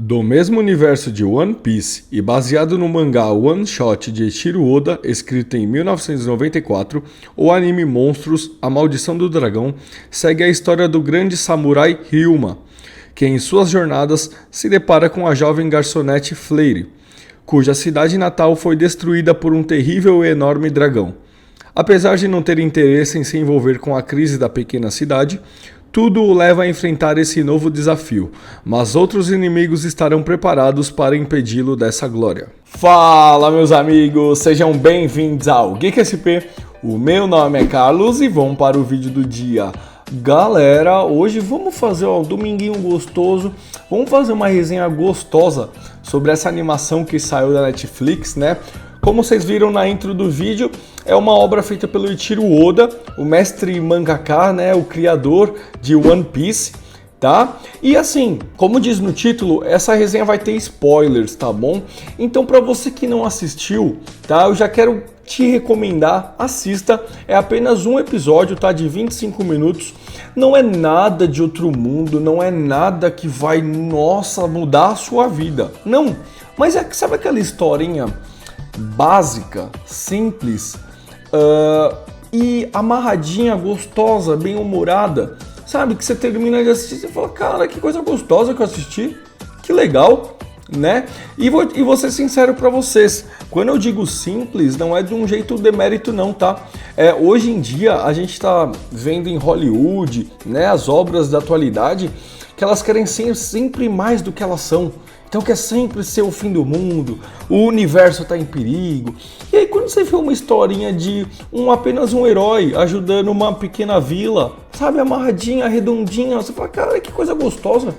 Do mesmo universo de One Piece e baseado no mangá One Shot de Eiichiro Oda, escrito em 1994, o anime Monstros, A Maldição do Dragão, segue a história do grande samurai Ryuma, que em suas jornadas se depara com a jovem garçonete Flair, cuja cidade natal foi destruída por um terrível e enorme dragão. Apesar de não ter interesse em se envolver com a crise da pequena cidade, tudo o leva a enfrentar esse novo desafio, mas outros inimigos estarão preparados para impedi-lo dessa glória. Fala, meus amigos, sejam bem-vindos ao Geek SP. O meu nome é Carlos e vamos para o vídeo do dia. Galera, hoje vamos fazer um dominguinho gostoso, vamos fazer uma resenha gostosa sobre essa animação que saiu da Netflix, né? Como vocês viram na intro do vídeo, é uma obra feita pelo Eiichiro Oda, o mestre mangaka, né, o criador de One Piece, tá? E assim, como diz no título, essa resenha vai ter spoilers, tá bom? Então, para você que não assistiu, tá? Eu já quero te recomendar, assista. É apenas um episódio, tá? De 25 minutos. Não é nada de outro mundo, não é nada que vai, nossa, mudar a sua vida. Não, mas é que sabe aquela historinha básica, simples e amarradinha, gostosa, bem humorada, sabe? Que você termina de assistir e fala, cara, que coisa gostosa que eu assisti, que legal, né? E vou ser sincero pra vocês, quando eu digo simples, não é de um jeito demérito não, tá? Hoje em dia a gente tá vendo em Hollywood, né, as obras da atualidade, que elas querem ser sempre mais do que elas são. Então quer sempre ser o fim do mundo, o universo está em perigo. E aí quando você vê uma historinha de apenas um herói ajudando uma pequena vila, sabe, amarradinha, redondinha, você fala, cara, que coisa gostosa,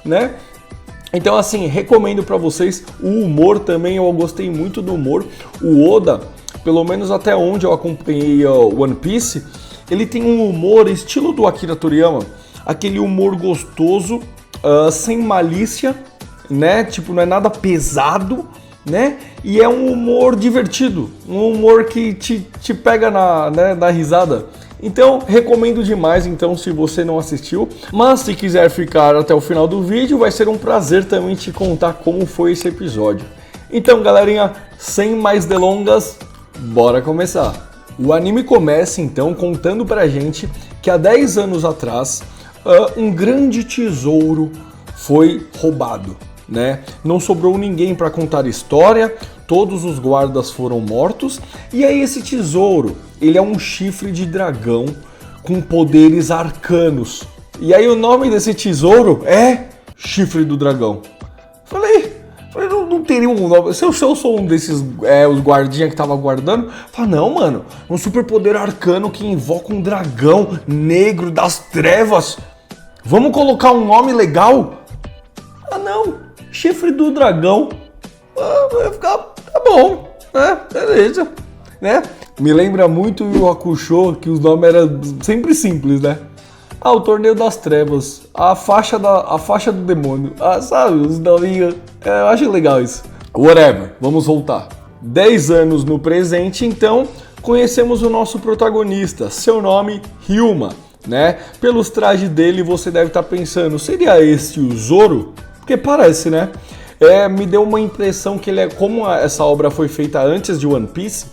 né? Então assim, recomendo para vocês o humor também, eu gostei muito do humor. O Oda, pelo menos até onde eu acompanhei o One Piece, ele tem um humor estilo do Akira Toriyama, aquele humor gostoso, sem malícia, né? Tipo, não é nada pesado, né? E é um humor divertido, um humor que te pega na risada. Então, recomendo demais, então, se você não assistiu. Mas se quiser ficar até o final do vídeo, vai ser um prazer também te contar como foi esse episódio. Então, galerinha, sem mais delongas, bora começar. O anime começa, então, contando pra gente que há 10 anos atrás, um grande tesouro foi roubado, né? Não sobrou ninguém para contar história, todos os guardas foram mortos, e aí esse tesouro, ele é um chifre de dragão com poderes arcanos. E aí o nome desse tesouro é Chifre do Dragão. Falei, não teria um nome. Se eu sou um desses, os guardinhas que tava guardando, fala, não, mano, um superpoder arcano que invoca um dragão negro das trevas. Vamos colocar um nome legal? Ah, não, Chifre do Dragão. Vai ficar, tá bom, né? Beleza, né? Me lembra muito o Yu Hakusho, que os nomes eram sempre simples, né? Ah, o Torneio das Trevas, a faixa do demônio, sabe, os nominhos. Eu acho legal isso. Whatever, vamos voltar. 10 anos no presente, então, conhecemos o nosso protagonista, seu nome, Ryuma, né? Pelos trajes dele, você deve estar pensando, seria este o Zoro? Porque parece, né? Me deu uma impressão que ele como essa obra foi feita antes de One Piece,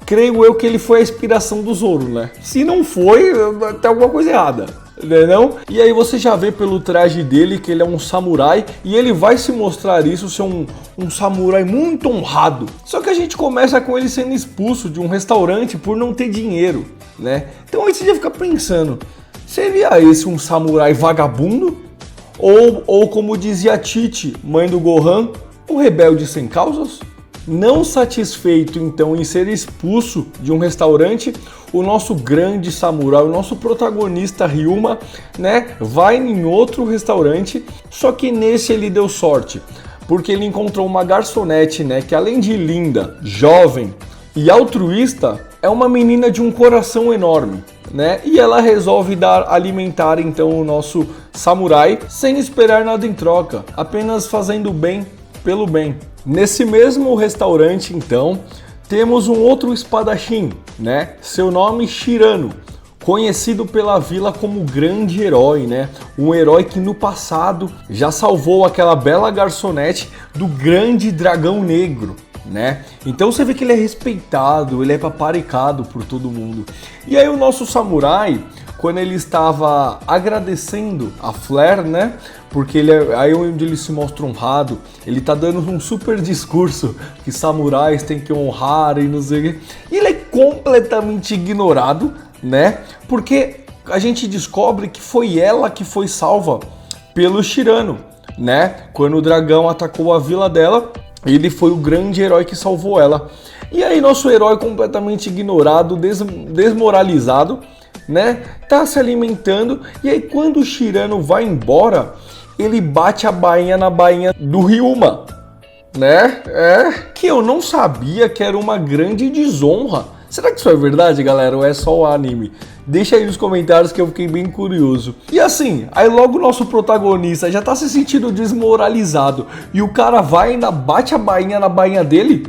creio eu que ele foi a inspiração do Zoro, né? Se não foi, tem alguma coisa errada, né não? E aí você já vê pelo traje dele que ele é um samurai e ele vai se mostrar isso ser um samurai muito honrado. Só que a gente começa com ele sendo expulso de um restaurante por não ter dinheiro, né? Então aí você já fica pensando, seria esse um samurai vagabundo? Ou como dizia Tite, mãe do Gohan, um rebelde sem causas? Não satisfeito então em ser expulso de um restaurante, o nosso grande samurai, o nosso protagonista Ryuma, né, vai em outro restaurante, só que nesse ele deu sorte, porque ele encontrou uma garçonete, né, que além de linda, jovem e altruísta, é uma menina de um coração enorme, né? E ela resolve alimentar então o nosso samurai sem esperar nada em troca, apenas fazendo bem pelo bem. Nesse mesmo restaurante, então, temos um outro espadachim, né? Seu nome Shirano, conhecido pela vila como grande herói, né? Um herói que no passado já salvou aquela bela garçonete do grande dragão negro, né? Então você vê que ele é respeitado, ele é paparicado por todo mundo. E aí o nosso samurai, quando ele estava agradecendo a Flare, né? Porque aí onde ele se mostra honrado, ele tá dando um super discurso que samurais têm que honrar e não sei o quê. E ele é completamente ignorado, né? Porque a gente descobre que foi ela que foi salva pelo Shirano, né? Quando o dragão atacou a vila dela, ele foi o grande herói que salvou ela. E aí nosso herói completamente ignorado, desmoralizado, né? Tá se alimentando e aí quando o Shirano vai embora, ele bate a bainha na bainha do Ryuma, né? Que eu não sabia que era uma grande desonra. Será que isso é verdade, galera, ou é só o anime? Deixa aí nos comentários que eu fiquei bem curioso. E assim, aí logo o nosso protagonista já tá se sentindo desmoralizado e o cara vai e ainda bate a bainha na bainha dele,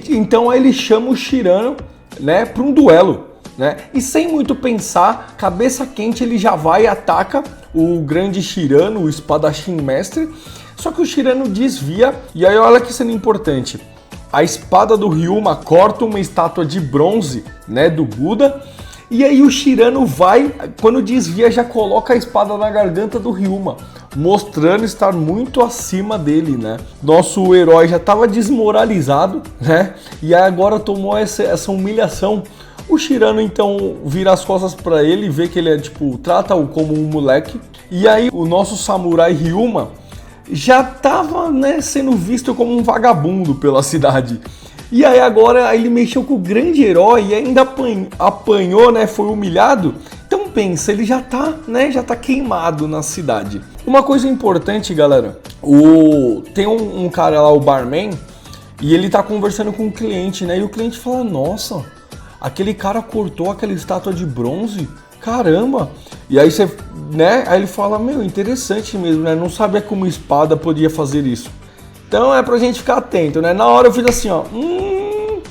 então aí ele chama o Shirano, né, para um duelo, né? E sem muito pensar, cabeça quente, ele já vai e ataca o grande Shirano, o espadachim mestre. Só que o Shirano desvia e aí olha que cena importante. A espada do Ryuma corta uma estátua de bronze, né, do Buda. E aí o Shirano vai, quando desvia, já coloca a espada na garganta do Ryuma, mostrando estar muito acima dele, né? Nosso herói já estava desmoralizado, né? E agora tomou essa humilhação. O Shirano então vira as costas para ele, vê que ele é tipo, trata-o como um moleque. E aí o nosso samurai Ryuma já estava, né, sendo visto como um vagabundo pela cidade. E aí agora ele mexeu com o grande herói e ainda apanhou, né, foi humilhado. Então pensa, ele já tá, né, já tá queimado na cidade. Uma coisa importante, galera, tem um cara lá, o barman, e ele tá conversando com o cliente, né, e o cliente fala, nossa, aquele cara cortou aquela estátua de bronze, caramba. E aí você, né, aí ele fala, meu, interessante mesmo, né, não sabia que uma espada podia fazer isso. Então é pra gente ficar atento, né? Na hora eu fiz assim, ó, o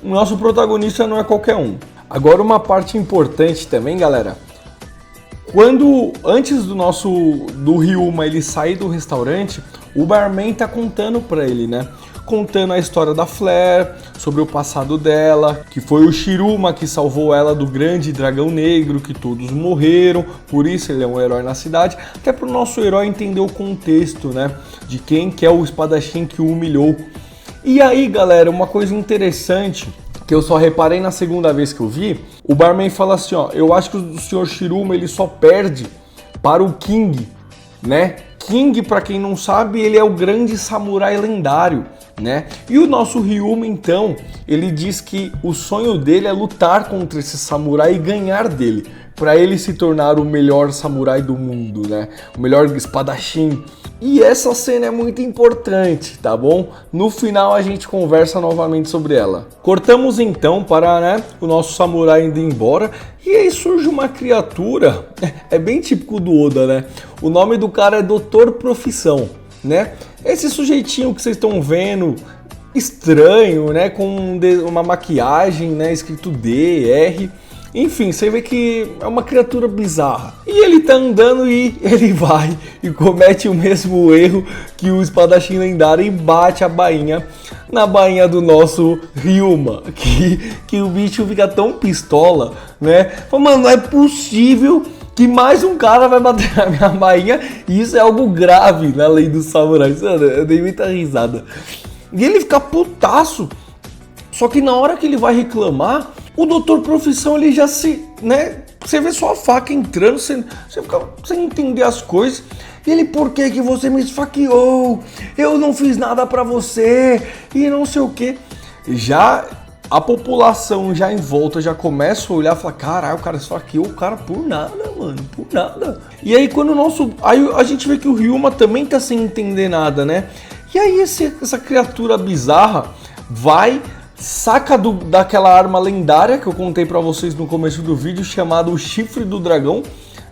nosso protagonista não é qualquer um. Agora uma parte importante também, galera. Antes do Ryuma ele sair do restaurante, o barman tá contando pra ele, né? Contando a história da Flare, sobre o passado dela, que foi o Shiruma que salvou ela do grande dragão negro, que todos morreram, por isso ele é um herói na cidade, até para o nosso herói entender o contexto, né, de quem que é o espadachim que o humilhou. E aí, galera, uma coisa interessante, que eu só reparei na segunda vez que eu vi, o barman fala assim, ó, eu acho que o Sr. Shiruma, ele só perde para o King, né? King, para quem não sabe, ele é o grande samurai lendário, né? E o nosso Ryuma, então, ele diz que o sonho dele é lutar contra esse samurai e ganhar dele, para ele se tornar o melhor samurai do mundo, né? O melhor espadachim. E essa cena é muito importante, tá bom? No final a gente conversa novamente sobre ela. Cortamos então para, né, o nosso samurai indo embora. E aí surge uma criatura, é bem típico do Oda, né? O nome do cara é Doutor Profissão, né? Esse sujeitinho que vocês estão vendo, estranho, né? Com uma maquiagem, né? Escrito DR. Enfim, você vê que é uma criatura bizarra. E ele tá andando e ele vai e comete o mesmo erro que o espadachim lendário e bate a bainha na bainha do nosso Ryuma. Que o bicho fica tão pistola, né? Fala, mano, não é possível que mais um cara vai bater na minha bainha. E isso é algo grave na lei dos samurais. Eu dei muita risada. E ele fica putaço. Só que na hora que ele vai reclamar, o Doutor Profissão, ele já se, né, você vê só a faca entrando, você fica sem entender as coisas. E ele, por que que você me esfaqueou? Eu não fiz nada pra você, e não sei o que. Já a população já em volta já começa a olhar e falar, caralho, o cara esfaqueou o cara por nada, mano, por nada. E aí quando aí a gente vê que o Ryuma também tá sem entender nada, né? E aí essa criatura bizarra vai, saca daquela arma lendária que eu contei pra vocês no começo do vídeo, chamado o Chifre do Dragão,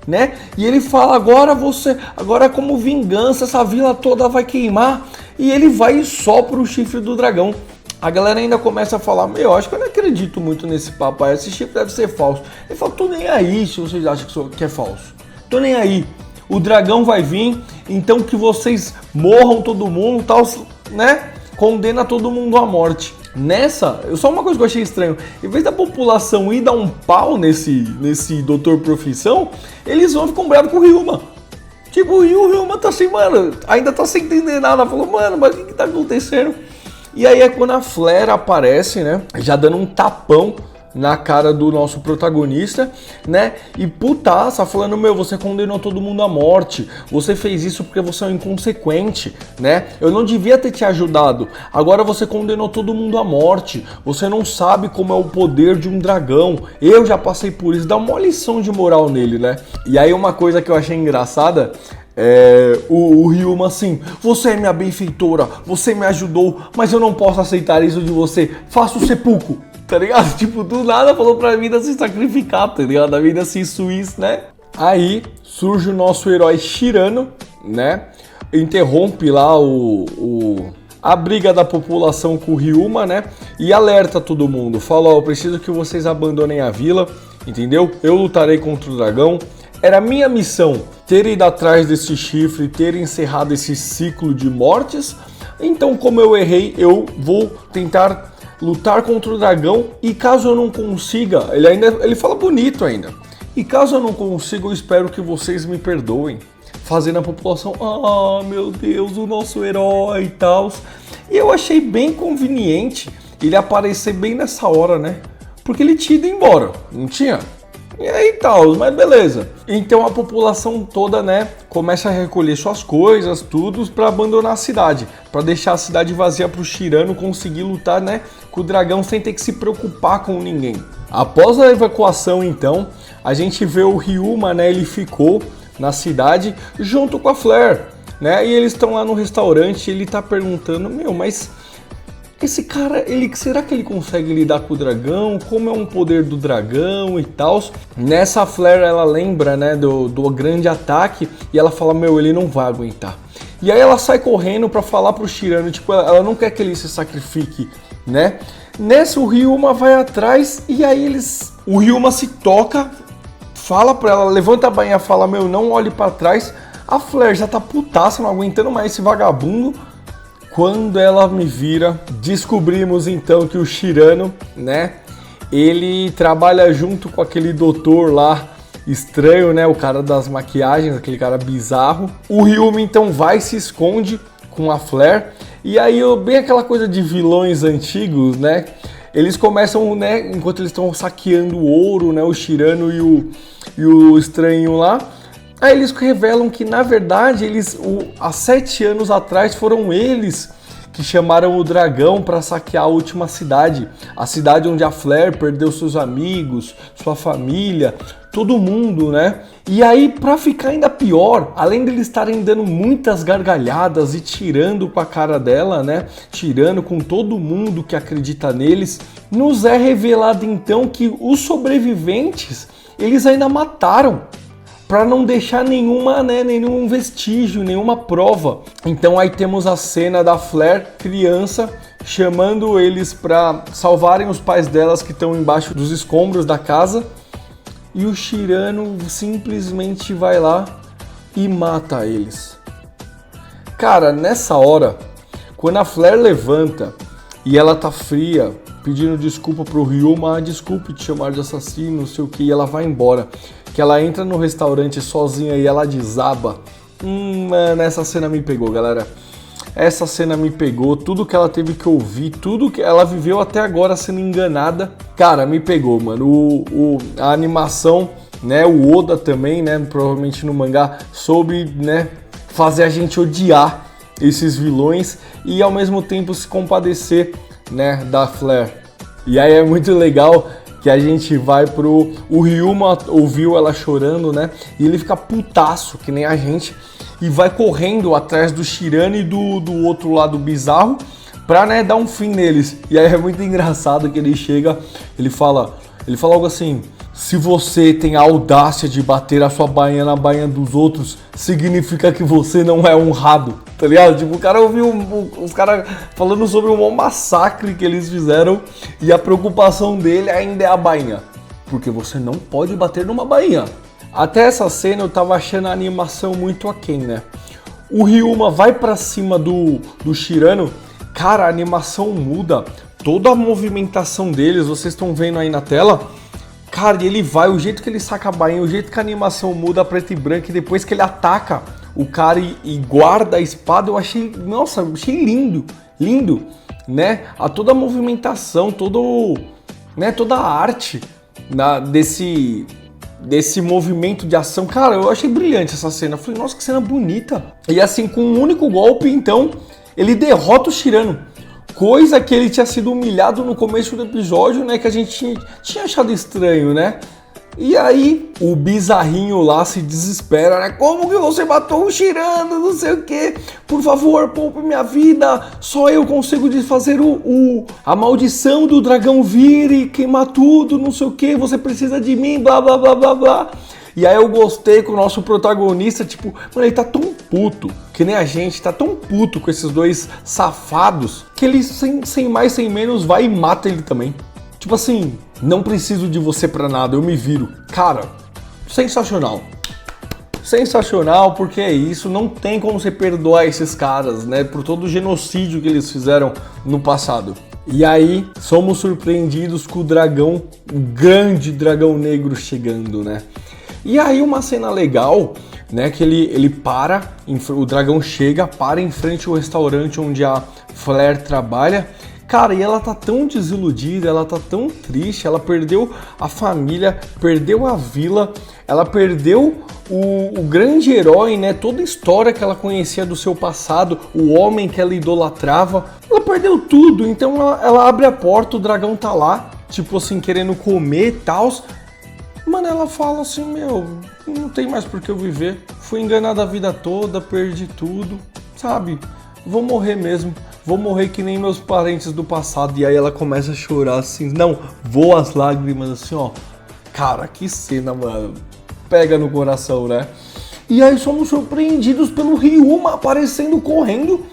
né? E ele fala, agora como vingança, essa vila toda vai queimar. E ele vai e sopra o Chifre do Dragão. A galera ainda começa a falar, meu, acho que eu não acredito muito nesse papo aí, esse chip deve ser falso. Ele fala, tô nem aí se vocês acham que é falso. Tô nem aí. O dragão vai vir, então que vocês morram todo mundo, tal, né? Condena todo mundo à morte. Nessa, só uma coisa que eu achei estranho, em vez da população ir dar um pau nesse doutor profissão, eles vão ficar bravos com o Ryuma. Tipo, e o Ryuma tá assim, mano, ainda tá sem entender nada. Falou, mano, mas o que tá acontecendo? E aí é quando a Flare aparece, né? Já dando um tapão na cara do nosso protagonista, né? E putaça, falando, meu, você condenou todo mundo à morte. Você fez isso porque você é um inconsequente, né? Eu não devia ter te ajudado. Agora você condenou todo mundo à morte. Você não sabe como é o poder de um dragão. Eu já passei por isso. Dá uma lição de moral nele, né? E aí uma coisa que eu achei engraçada o Ryuma assim, você é minha benfeitora, você me ajudou, mas eu não posso aceitar isso de você, faça o seppuku, tá ligado? Tipo, do nada falou pra vida se sacrificar, tá ligado? A vida assim, suíça, né? Aí surge o nosso herói Shirano, né? Interrompe lá a briga da população com o Ryuma, né? E alerta todo mundo, fala, ó, eu preciso que vocês abandonem a vila, entendeu? Eu lutarei contra o dragão. Era minha missão ter ido atrás desse chifre, ter encerrado esse ciclo de mortes. Então, como eu errei, eu vou tentar lutar contra o dragão. E caso eu não consiga, ele fala bonito ainda. E caso eu não consiga, eu espero que vocês me perdoem. Fazendo a população, meu Deus, o nosso herói e tal. E eu achei bem conveniente ele aparecer bem nessa hora, né? Porque ele tinha ido embora, não tinha? E aí tal, mas beleza. Então a população toda, né, começa a recolher suas coisas, tudo, para abandonar a cidade, para deixar a cidade vazia para o Shirano conseguir lutar, né, com o dragão sem ter que se preocupar com ninguém. Após a evacuação, então, a gente vê o Ryuma, né, ele ficou na cidade junto com a Flare, né, e eles estão lá no restaurante, ele tá perguntando, meu, mas esse cara, será que ele consegue lidar com o dragão? Como é um poder do dragão e tal? Nessa Flare ela lembra, né, do grande ataque e ela fala, meu, ele não vai aguentar. E aí ela sai correndo pra falar pro Shirano, tipo, ela não quer que ele se sacrifique, né? Nessa o Ryuma vai atrás e aí o Ryuma se toca, fala pra ela, levanta a bainha, fala, meu, não olhe pra trás. A Flare já tá putaça, não aguentando mais esse vagabundo. Quando ela me vira, descobrimos então que o Shirano, né, ele trabalha junto com aquele doutor lá estranho, né, o cara das maquiagens, aquele cara bizarro. O Ryuma então vai e se esconde com a Flare, e aí bem aquela coisa de vilões antigos, né, eles começam, né, enquanto eles estão saqueando o ouro, né, o Shirano e o estranho lá. Aí eles revelam que, na verdade, há 7 anos atrás foram eles que chamaram o dragão para saquear a última cidade. A cidade onde a Flare perdeu seus amigos, sua família, todo mundo, né? E aí, para ficar ainda pior, além de eles estarem dando muitas gargalhadas e tirando com a cara dela, né? Tirando com todo mundo que acredita neles, nos é revelado então que os sobreviventes, eles ainda mataram, para não deixar nenhum vestígio, nenhuma prova. Então aí temos a cena da Flare criança chamando eles para salvarem os pais delas que estão embaixo dos escombros da casa, e o Shirano simplesmente vai lá e mata eles. Cara, nessa hora, quando a Flare levanta e ela tá fria, pedindo desculpa pro Ryuma, desculpe te chamar de assassino, não sei o que, e ela vai embora, que ela entra no restaurante sozinha e ela desaba. Mano, essa cena me pegou, galera. Essa cena me pegou, tudo que ela teve que ouvir, tudo que ela viveu até agora sendo enganada, cara, me pegou, mano. A animação, né, o Oda também, né, provavelmente no mangá, soube, né, fazer a gente odiar esses vilões e ao mesmo tempo se compadecer, né, da Flare. E aí é muito legal que a gente vai o Ryuma ouviu ela chorando, né, e ele fica putaço, que nem a gente, e vai correndo atrás do Shirano e do outro lado bizarro pra, né, dar um fim neles. E aí é muito engraçado que ele chega, ele fala algo assim: se você tem a audácia de bater a sua bainha na bainha dos outros, significa que você não é honrado, tá ligado? Tipo, o cara ouviu os caras falando sobre um massacre que eles fizeram e a preocupação dele ainda é a bainha. Porque você não pode bater numa bainha. Até essa cena eu tava achando a animação muito aquém, né? O Ryuma vai pra cima do Shirano, cara, a animação muda, toda a movimentação deles, vocês estão vendo aí na tela, cara, ele vai, o jeito que ele saca a bainha, o jeito que a animação muda preto e branco, e depois que ele ataca o cara e guarda a espada, eu achei, nossa, eu achei lindo, lindo, né? Toda a movimentação, toda a arte desse movimento de ação, cara, eu achei brilhante essa cena. Eu falei, nossa, que cena bonita. E assim, com um único golpe, então, ele derrota o Shirano. Coisa que ele tinha sido humilhado no começo do episódio, né? Que a gente tinha achado estranho, né? E aí, o bizarrinho lá se desespera, né? Como que você matou o Shirano? Não sei o quê. Por favor, poupe minha vida. Só eu consigo desfazer a maldição do dragão vir e queimar tudo, não sei o quê. Você precisa de mim, blá, blá, blá, blá, blá. E aí eu gostei com o nosso protagonista, tipo, mano, ele tá tão puto, que nem a gente, tá tão puto com esses dois safados, que ele, sem mais, sem menos, vai e mata ele também. Tipo assim, não preciso de você pra nada, eu me viro. Cara, sensacional. Sensacional, porque é isso, não tem como você perdoar esses caras, né, por todo o genocídio que eles fizeram no passado. E aí, somos surpreendidos com o dragão, o grande dragão negro chegando, né. E aí uma cena legal, né, que ele para, o dragão chega, para em frente ao restaurante onde a Flare trabalha. Cara, e ela tá tão desiludida, ela tá tão triste, ela perdeu a família, perdeu a vila, ela perdeu o grande herói, né? Toda a história que ela conhecia do seu passado, o homem que ela idolatrava, ela perdeu tudo. Então ela abre a porta, o dragão tá lá, tipo assim, querendo comer e tal. Mano, ela fala assim, meu, não tem mais por que eu viver, fui enganada a vida toda, perdi tudo, sabe? Vou morrer mesmo. Vou morrer que nem meus parentes do passado. E aí ela começa a chorar assim. Não, voa as lágrimas assim, ó. Cara, que cena, mano. Pega no coração, né? E aí somos surpreendidos pelo Ryuma aparecendo correndo,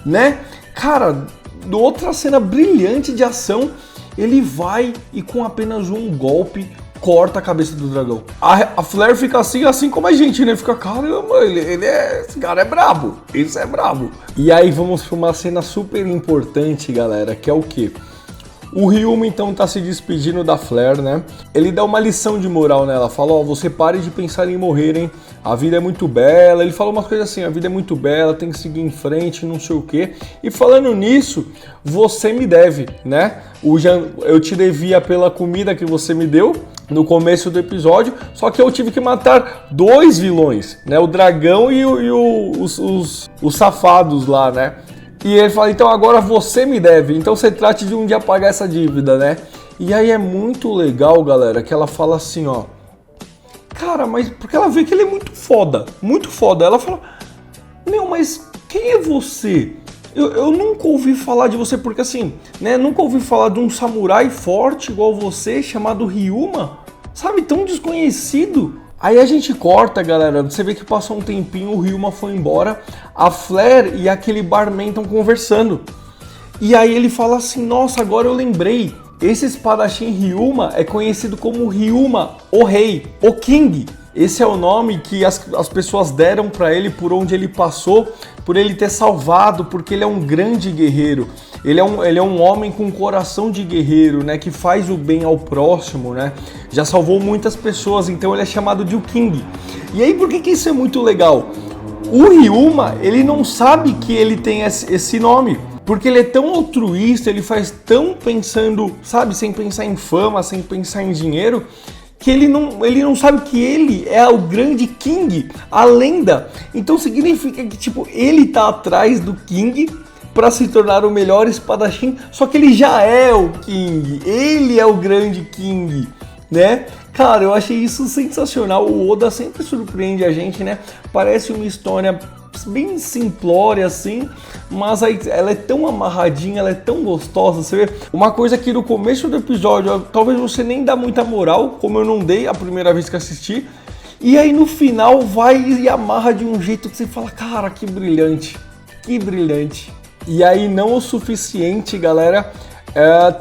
né? Cara, outra cena brilhante de ação. Ele vai e com apenas um golpe corta a cabeça do dragão. A Flare fica assim como a gente, né? Fica, caramba, esse cara é brabo. Isso é brabo. E aí vamos pra uma cena super importante, galera, que é o quê? O Ryuma então tá se despedindo da Flare, né? Ele dá uma lição de moral nela, fala, ó, você pare de pensar em morrer, hein? A vida é muito bela. Ele fala umas coisas assim, a vida é muito bela, tem que seguir em frente, não sei o quê. E falando nisso, você me deve, né? Eu te devia pela comida que você me deu no começo do episódio, só que eu tive que matar dois vilões, né? O dragão e os safados lá, né? E ele fala, então agora você me deve, então você trate de um dia pagar essa dívida, né? E aí é muito legal, galera, que ela fala assim, ó, cara, mas porque ela vê que ele é muito foda, muito foda. Ela fala, meu, mas quem é você? Eu nunca ouvi falar de você, porque assim, né, nunca ouvi falar de um samurai forte igual você, chamado Ryuma, sabe, tão desconhecido. Aí a gente corta, galera, você vê que passou um tempinho, o Ryuma foi embora, a Flare e aquele barman estão conversando. E aí ele fala assim, nossa, agora eu lembrei, esse espadachim Ryuma é conhecido como Ryuma, o rei, o King. Esse é o nome que as pessoas deram para ele por onde ele passou, por ele ter salvado, porque ele é um grande guerreiro. Ele é um homem com coração de guerreiro, né, que faz o bem ao próximo, né? Já salvou muitas pessoas, então ele é chamado de o King. E aí, por que isso é muito legal? O Ryuma, ele não sabe que ele tem esse nome, porque ele é tão altruísta, ele faz tão pensando, sabe, sem pensar em fama, sem pensar em dinheiro, que ele não sabe que ele é o grande King, a lenda. Então significa que, tipo, ele tá atrás do King para se tornar o melhor espadachim, só que ele já é o King, ele é o grande King, né? Cara, eu achei isso sensacional. O Oda sempre surpreende a gente, né? Parece uma história bem simplória assim, mas ela é tão amarradinha, ela é tão gostosa. Você vê uma coisa que no começo do episódio talvez você nem dá muita moral, como eu não dei a primeira vez que assisti, e aí no final vai e amarra de um jeito que você fala, cara, que brilhante. que brilhante. E aí, não o suficiente, galera,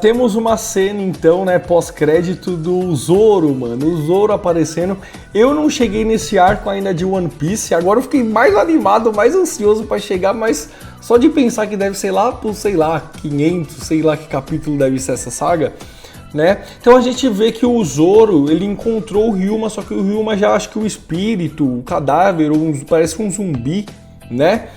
temos uma cena então, né, pós-crédito do Zoro, mano, o Zoro aparecendo. Eu não cheguei nesse arco ainda de One Piece, agora eu fiquei mais animado, mais ansioso pra chegar, mas só de pensar que deve ser lá por, sei lá, 500, sei lá que capítulo deve ser essa saga, né? Então a gente vê que o Zoro, ele encontrou o Ryuma, só que o Ryuma já acha que o espírito, o cadáver, parece um zumbi, né?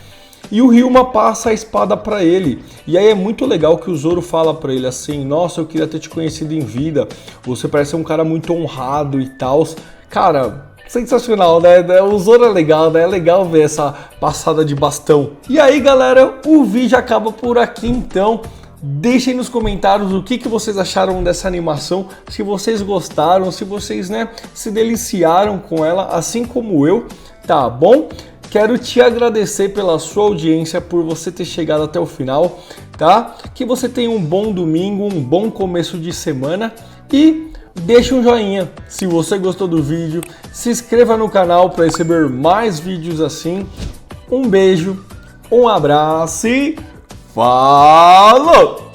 E o Ryuma passa a espada pra ele. E aí é muito legal que o Zoro fala pra ele assim: nossa, eu queria ter te conhecido em vida, você parece um cara muito honrado e tal. Cara, sensacional, né? O Zoro é legal, né? É legal ver essa passada de bastão. E aí, galera, o vídeo acaba por aqui então. Deixem nos comentários o que vocês acharam dessa animação, se vocês gostaram, se vocês, né, se deliciaram com ela, assim como eu, tá bom? Quero te agradecer pela sua audiência, por você ter chegado até o final, tá? Que você tenha um bom domingo, um bom começo de semana e deixe um joinha se você gostou do vídeo, se inscreva no canal para receber mais vídeos assim. Um beijo, um abraço e falou!